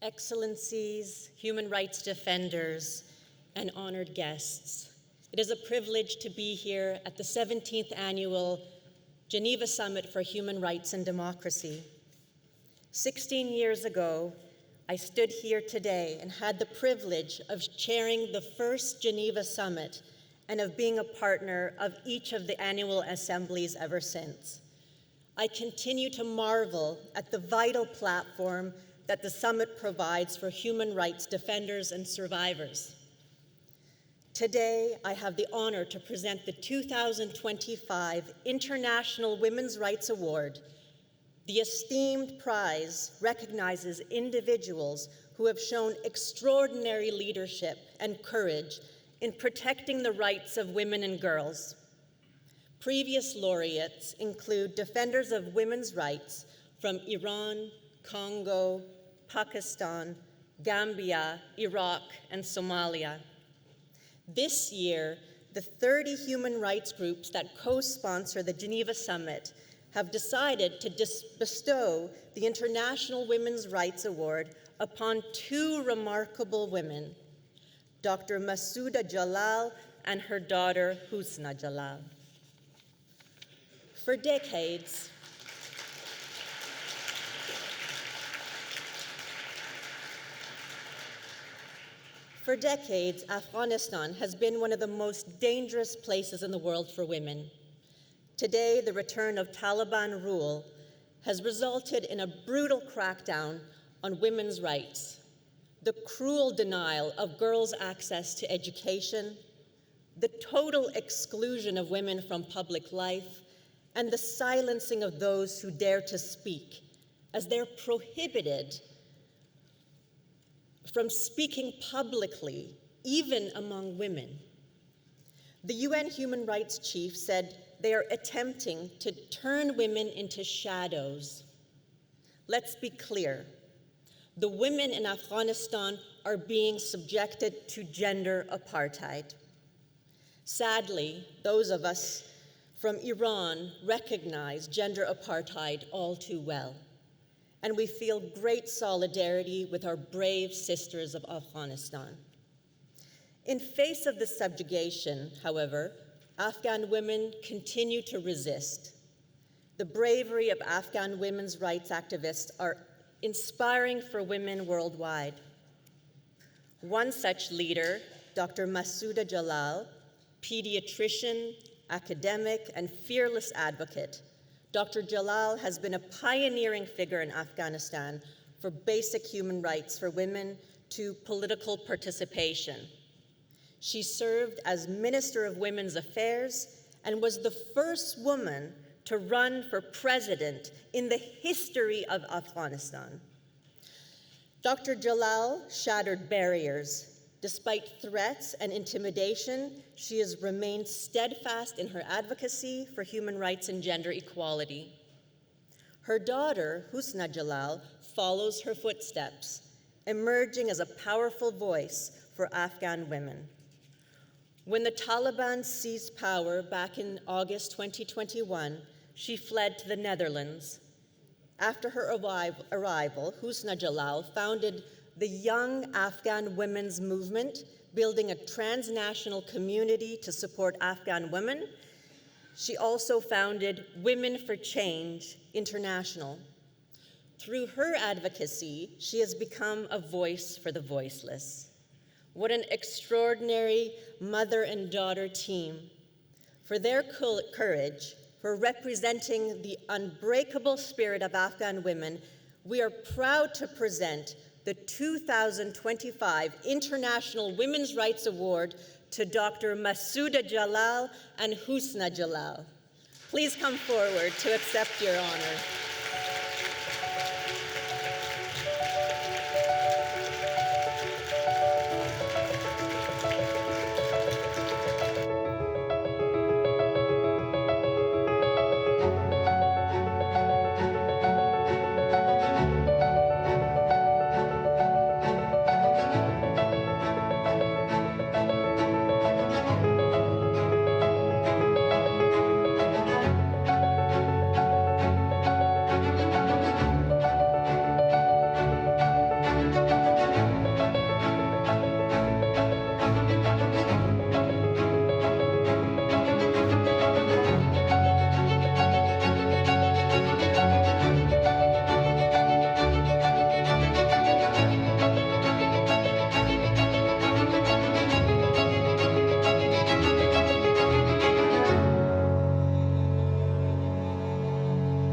Excellencies, human rights defenders, and honored guests. It is a privilege to be here at the 17th Annual Geneva Summit for Human Rights and Democracy. 16 years ago, I stood here today and had the privilege of chairing the first Geneva Summit and of being a partner of each of the annual assemblies ever since. I continue to marvel at the vital platform that the summit provides for human rights defenders and survivors. Today, I have the honor to present the 2025 International Women's Rights Award. The esteemed prize recognizes individuals who have shown extraordinary leadership and courage in protecting the rights of women and girls. Previous laureates include defenders of women's rights from Iran, Congo, Pakistan, Gambia, Iraq, and Somalia. This year, the 30 human rights groups that co-sponsor the Geneva Summit have decided to bestow the International Women's Rights Award upon two remarkable women, Dr. Massouda Jalal and her daughter, Husna Jalal. For decades, Afghanistan has been one of the most dangerous places in the world for women. Today, the return of Taliban rule has resulted in a brutal crackdown on women's rights, the cruel denial of girls' access to education, the total exclusion of women from public life, and the silencing of those who dare to speak, as they're prohibited from speaking publicly, even among women. The UN Human Rights Chief said they are attempting to turn women into shadows. Let's be clear. The women in Afghanistan are being subjected to gender apartheid. Sadly, those of us from Iran recognize gender apartheid all too well, and we feel great solidarity with our brave sisters of Afghanistan. In face of the subjugation, however, Afghan women continue to resist. The bravery of Afghan women's rights activists are inspiring for women worldwide. One such leader, Dr. Massouda Jalal, pediatrician, academic, and fearless advocate, Dr. Jalal has been a pioneering figure in Afghanistan for basic human rights for women to political participation. She served as Minister of Women's Affairs and was the first woman to run for president in the history of Afghanistan. Dr. Jalal shattered barriers. Despite threats and intimidation, she has remained steadfast in her advocacy for human rights and gender equality. Her daughter, Husna Jalal, follows her footsteps, emerging as a powerful voice for Afghan women. When the Taliban seized power back in August 2021, she fled to the Netherlands. After her arrival, Husna Jalal founded the Young Afghan Women's Movement, building a transnational community to support Afghan women. She also founded Women for Change International. Through her advocacy, she has become a voice for the voiceless. What an extraordinary mother and daughter team. For their courage, for representing the unbreakable spirit of Afghan women, we are proud to present the 2025 International Women's Rights Award to Dr. Massouda Jalal and Husna Jalal. Please come forward to accept your honor.